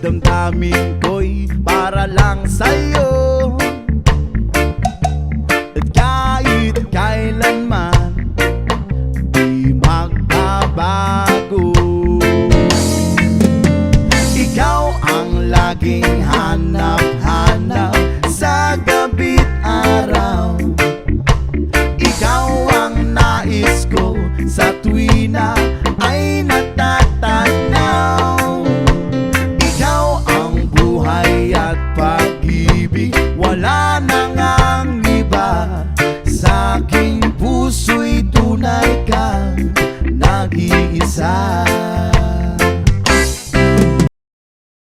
damdamin ko'y para lang sa'yo. At kahit kailanman di magbabago, ikaw ang laging hanap